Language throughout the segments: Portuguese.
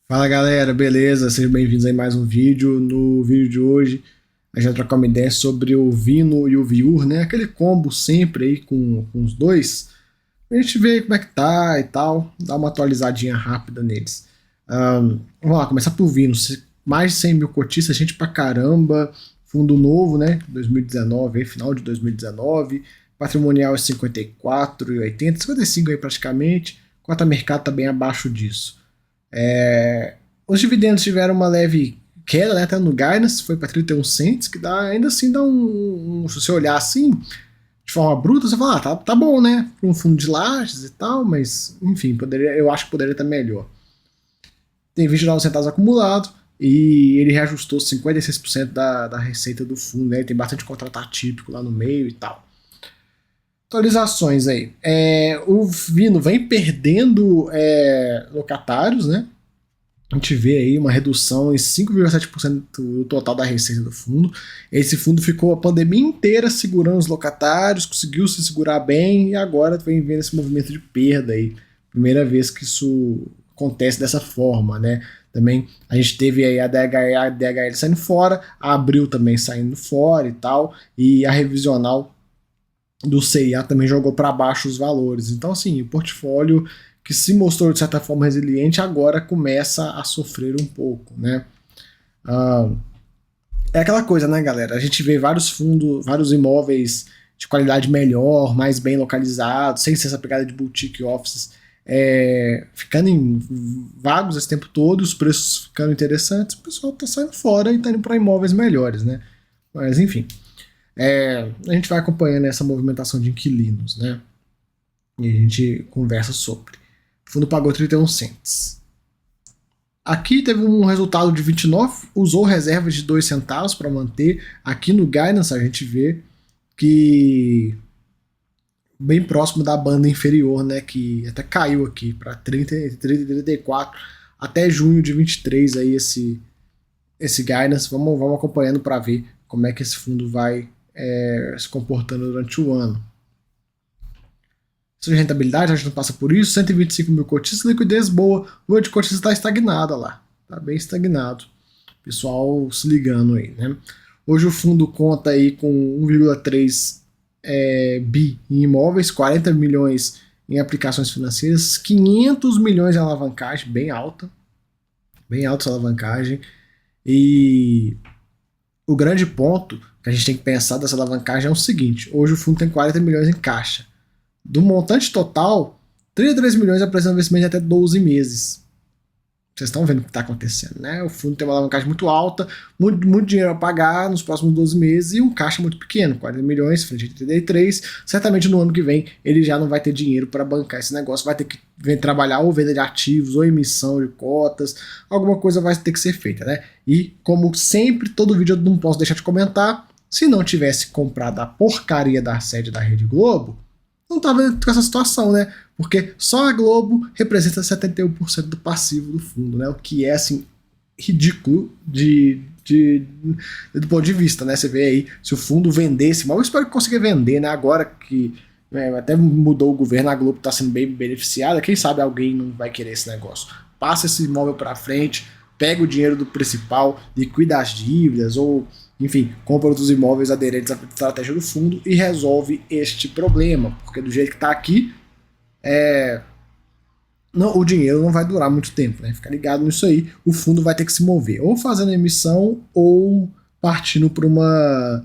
Fala galera, beleza? Sejam bem-vindos a mais um vídeo. No vídeo de hoje a gente vai trocar uma ideia sobre o Vino e o Viur, né? Aquele combo sempre aí com os dois. A gente vê como é que tá e tal, dá uma atualizadinha rápida neles. Vamos lá, começar por Vino. Mais de 100 mil cotistas, gente pra caramba. Fundo novo, né? 2019, aí, final de 2019. Patrimonial é 54,80, 55 aí praticamente. Cota mercado tá bem abaixo disso. Os dividendos tiveram uma leve queda, né, até no guidance, foi para 31 cents, que dá, ainda assim dá se você olhar assim, de forma bruta, você fala, tá bom, né, para um fundo de lajes e tal, mas, enfim, eu acho que poderia estar melhor. Tem 29 centavos acumulado, e ele reajustou 56% da receita do fundo, né, tem bastante contrato atípico lá no meio e tal. Atualizações aí. O Vino vem perdendo locatários, né? A gente vê aí uma redução em 5,7% do total da receita do fundo. Esse fundo ficou a pandemia inteira segurando os locatários, conseguiu se segurar bem e agora vem vendo esse movimento de perda aí. Primeira vez que isso acontece dessa forma, né? Também a gente teve aí a DHL saindo fora, a Abril também saindo fora e tal, e a revisional do CIA também jogou para baixo os valores. Então, assim, o portfólio que se mostrou de certa forma resiliente agora começa a sofrer um pouco, né? Ah, é aquela coisa, né, galera? A gente vê vários fundos, vários imóveis de qualidade melhor, mais bem localizados, sem ser essa pegada de boutique offices, ficando em vagos esse tempo todo, os preços ficando interessantes, o pessoal tá saindo fora e tá indo para imóveis melhores, né? Mas, enfim. A gente vai acompanhando essa movimentação de inquilinos, né? E a gente conversa sobre. O fundo pagou 31 cents. Aqui teve um resultado de 29, usou reservas de 2 centavos para manter. Aqui no guidance a gente vê que bem próximo da banda inferior, né, que até caiu aqui para 30 e 34 até junho de 23 aí esse guidance. Vamos acompanhando para ver como é que esse fundo vai se comportando durante o ano. De rentabilidade, a gente não passa por isso, 125 mil cotistas, liquidez boa, o número de cotistas está estagnada lá, está bem estagnado, pessoal se ligando aí, né? Hoje o fundo conta aí com 1,3 bi em imóveis, 40 milhões em aplicações financeiras, 500 milhões em alavancagem, bem alta essa alavancagem, e o grande ponto que a gente tem que pensar dessa alavancagem é o seguinte, hoje o fundo tem 40 milhões em caixa, do montante total, 33 milhões apresentam investimento de até 12 meses. Vocês estão vendo o que está acontecendo, né? O fundo tem uma alavancagem muito alta, muito dinheiro a pagar nos próximos 12 meses e um caixa muito pequeno, 40 milhões frente a 33. Certamente no ano que vem ele já não vai ter dinheiro para bancar esse negócio, vai ter que trabalhar ou venda de ativos ou emissão de cotas, alguma coisa vai ter que ser feita, né? E como sempre, todo vídeo eu não posso deixar de comentar, se não tivesse comprado a porcaria da sede da Rede Globo, não estava com essa situação, né? Porque só a Globo representa 71% do passivo do fundo, né? O que é, assim, ridículo do ponto de vista, né? Você vê aí, se o fundo vendesse, mas eu espero que consiga vender, né? Agora que até mudou o governo, a Globo está sendo bem beneficiada, quem sabe alguém não vai querer esse negócio. Passa esse imóvel para frente, pega o dinheiro do principal, liquida as dívidas ou enfim, compra outros imóveis aderentes à estratégia do fundo e resolve este problema, porque do jeito que está aqui, o dinheiro não vai durar muito tempo, né? Fica ligado nisso aí, o fundo vai ter que se mover, ou fazendo emissão ou partindo para uma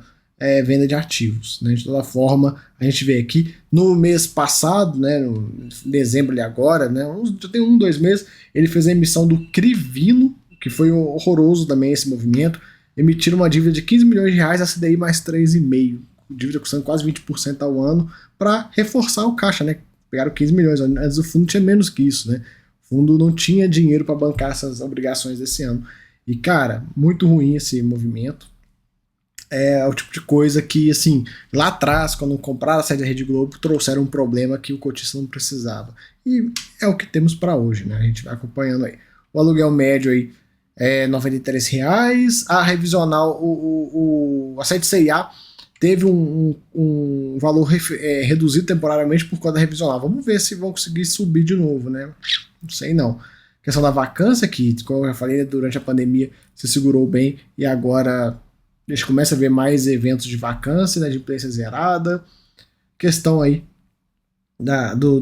venda de ativos, né? De toda forma, a gente vê aqui no mês passado, né, no dezembro ali agora, né, já tem 2 meses, ele fez a emissão do Crivino, que foi horroroso também esse movimento. Emitiram uma dívida de 15 milhões de reais, a CDI mais 3,5, dívida custando quase 20% ao ano, para reforçar o caixa, né? Pegaram 15 milhões, antes o fundo tinha menos que isso, né? O fundo não tinha dinheiro para bancar essas obrigações desse ano. E, cara, muito ruim esse movimento. É o tipo de coisa que, assim, lá atrás, quando compraram a sede da Rede Globo, trouxeram um problema que o cotista não precisava. E é o que temos para hoje, né? A gente vai acompanhando aí. O aluguel médio aí R$ 93. A revisional, a sede CIA teve um valor reduzido temporariamente por causa da revisional. Vamos ver se vão conseguir subir de novo, né? Não sei não. questão da vacância, que, como eu já falei, durante a pandemia se segurou bem e agora a gente começa a ver mais eventos de vacância, né, de imprensa zerada. Questão aí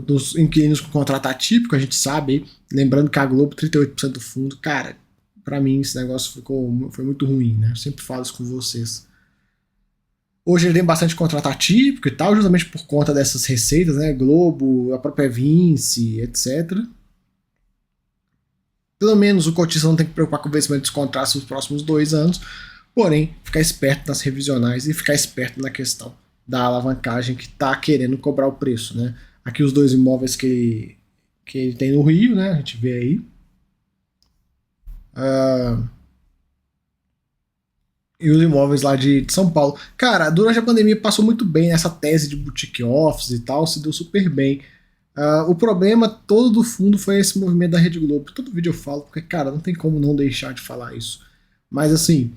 dos inquilinos com contrato atípico, a gente sabe, lembrando que a Globo, 38% do fundo, cara, pra mim esse negócio foi muito ruim, né? Eu sempre falo isso com vocês. Hoje ele tem bastante contrato atípico e tal, justamente por conta dessas receitas, né? Globo, a própria Vinci, etc. Pelo menos o cotista não tem que preocupar com o vencimento dos contratos nos próximos 2 anos, porém, ficar esperto nas revisionais e ficar esperto na questão da alavancagem que está querendo cobrar o preço, né? Aqui os 2 imóveis que ele tem no Rio, né? A gente vê aí. E os imóveis lá de São Paulo. Cara, durante a pandemia passou muito bem essa tese de boutique office e tal, se deu super bem. O problema todo do fundo foi esse movimento da Rede Globo. Todo vídeo eu falo, porque, cara, não tem como não deixar de falar isso. Mas, assim,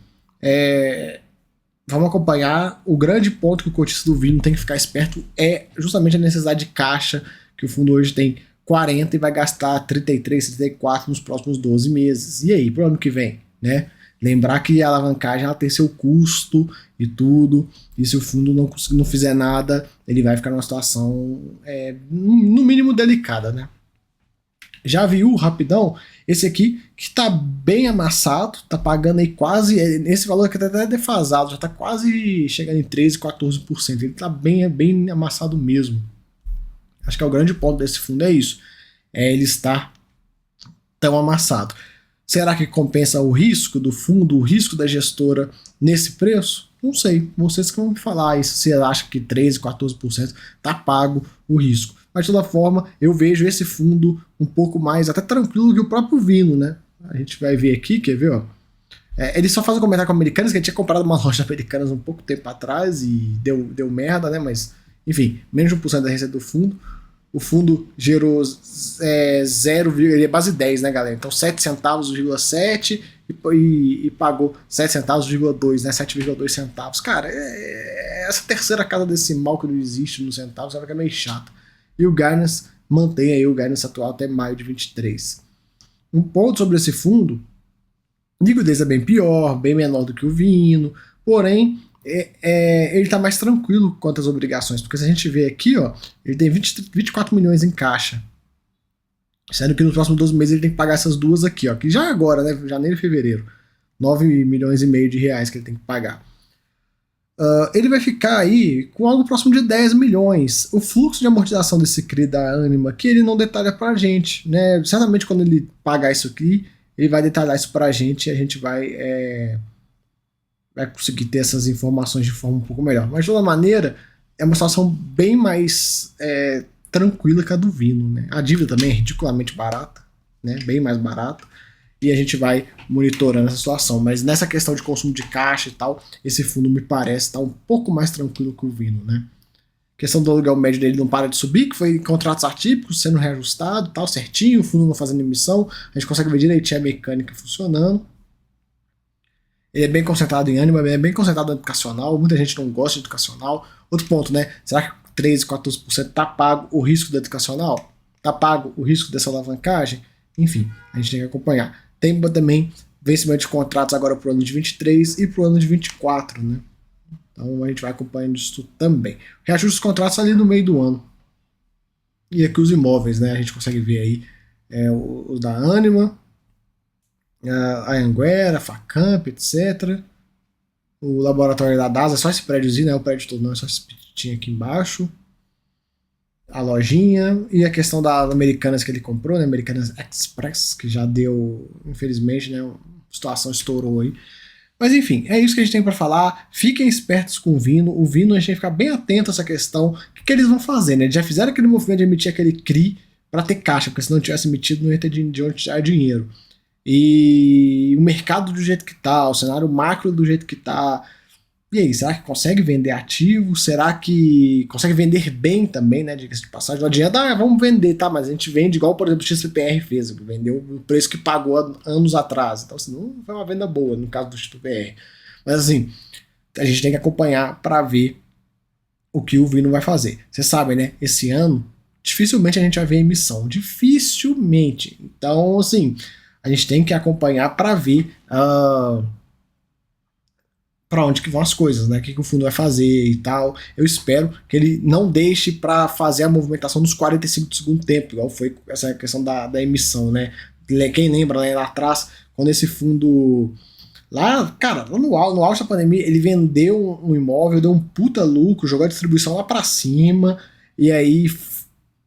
vamos acompanhar. O grande ponto que o cotista do Vino tem que ficar esperto é justamente a necessidade de caixa, que o fundo hoje tem 40 e vai gastar 33, 34 nos próximos 12 meses. E aí, pro ano que vem, né? Lembrar que a alavancagem ela tem seu custo e tudo, e se o fundo não fizer nada, ele vai ficar numa situação no mínimo delicada, né? Já viu, rapidão, esse aqui que está bem amassado, tá pagando aí quase, esse valor aqui tá até defasado, já tá quase chegando em 13, 14%, ele tá bem amassado mesmo. Acho que é o grande ponto desse fundo é isso, ele estar tão amassado. Será que compensa o risco do fundo, o risco da gestora nesse preço? Não sei, vocês que vão me falar isso, se acha que 13, 14% tá pago o risco. Mas de toda forma, eu vejo esse fundo um pouco mais até tranquilo que o próprio Vino, né? A gente vai ver aqui, quer ver, ó? Ele só faz um comentário com Americanas, que ele tinha comprado uma loja Americanas um pouco tempo atrás e deu merda, né? Mas, enfim, menos de 1% da receita do fundo. O fundo gerou 0, ele é base 10, né, galera? Então 7 centavos, 7 e pagou 7 centavos, 2, né? 7,2 centavos. Cara, essa terceira casa decimal que não existe nos centavos, ela fica meio chata. E o Guidance mantém aí o Guidance atual até maio de 23. Um ponto sobre esse fundo, liquidez é bem pior, bem menor do que o Vino, porém ele está mais tranquilo quanto às obrigações, porque se a gente vê aqui, ó, ele tem 24 milhões em caixa, sendo que nos próximos 12 meses ele tem que pagar essas duas aqui, ó, que já agora, né, janeiro e fevereiro, 9 milhões e meio de reais que ele tem que pagar. Ele vai ficar aí com algo próximo de 10 milhões. O fluxo de amortização desse CRI da Anima, que ele não detalha pra gente, né? Certamente quando ele pagar isso aqui, ele vai detalhar isso pra gente e a gente vai conseguir ter essas informações de forma um pouco melhor. Mas de toda maneira, é uma situação bem mais tranquila que a do Vino, né? A dívida também é ridiculamente barata, né? Bem mais barata. E a gente vai monitorando essa situação. Mas nessa questão de consumo de caixa e tal, esse fundo me parece estar um pouco mais tranquilo que o Vino, né? A questão do aluguel médio dele não para de subir, que foi contratos atípicos sendo reajustado, tal, certinho, o fundo não fazendo emissão, a gente consegue ver direitinho a mecânica funcionando. Ele é bem concentrado em ânimo, é bem concentrado em educacional, muita gente não gosta de educacional. Outro ponto, né? Será que 13, 14% tá pago o risco do educacional? Tá pago o risco dessa alavancagem? Enfim, a gente tem que acompanhar. Tem também vencimento de contratos agora para o ano de 23 e para o ano de 24, né? Então a gente vai acompanhando isso também. Reajuste dos contratos ali no meio do ano. E aqui os imóveis, né? A gente consegue ver aí os da Anima, a Anguera, a Facamp, etc. O laboratório da DASA, é só esse prédiozinho, né? O prédio todo não, é só esse petitinho aqui embaixo. A lojinha e a questão da Americanas que ele comprou, né? Americanas Express, que já deu, infelizmente, né? A situação estourou aí. Mas enfim, é isso que a gente tem para falar. Fiquem espertos com o Vino. O Vino a gente tem que ficar bem atento a essa questão. O que eles vão fazer, né? Eles já fizeram aquele movimento de emitir aquele CRI para ter caixa, porque se não tivesse emitido não ia ter de onde tirar dinheiro. E o mercado do jeito que tá, o cenário macro do jeito que tá. E aí, será que consegue vender ativo? Será que consegue vender bem também, né? Diga-se de passagem. Não adianta, vamos vender, tá? Mas a gente vende igual, por exemplo, o XPR fez, vendeu o preço que pagou anos atrás. Então, assim, não foi uma venda boa no caso do XPR. Mas, assim, a gente tem que acompanhar para ver o que o Vino vai fazer. Vocês sabem, né? Esse ano, dificilmente a gente vai ver emissão. Dificilmente. Então, assim, a gente tem que acompanhar para ver para onde que vão as coisas, né? O que o fundo vai fazer e tal. Eu espero que ele não deixe para fazer a movimentação nos 45 do segundo tempo, igual foi essa questão da emissão, né? Quem lembra, né, lá atrás, quando esse fundo lá, cara, lá no auge da pandemia, ele vendeu um imóvel, deu um puta lucro, jogou a distribuição lá para cima, e aí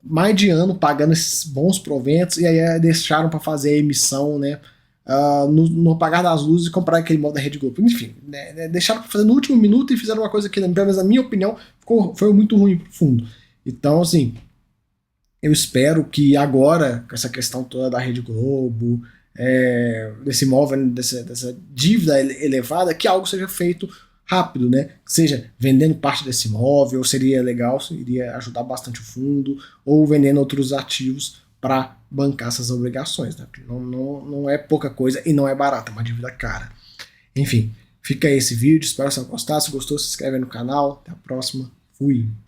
mais de ano pagando esses bons proventos, e aí deixaram para fazer a emissão, né? No apagar das luzes e comprar aquele imóvel da Rede Globo. Enfim, né, deixaram para fazer no último minuto e fizeram uma coisa que, pelo menos na minha opinião, foi muito ruim pro fundo. Então, assim, eu espero que agora, com essa questão toda da Rede Globo, desse imóvel, dessa dívida elevada, que algo seja feito rápido, né? Seja vendendo parte desse imóvel, seria legal, iria ajudar bastante o fundo, ou vendendo outros ativos para bancar essas obrigações, né? Porque não é pouca coisa e não é barata, é uma dívida cara. Enfim, fica aí esse vídeo, espero que você tenha gostado. Se gostou, se inscreve aí no canal. Até a próxima. Fui!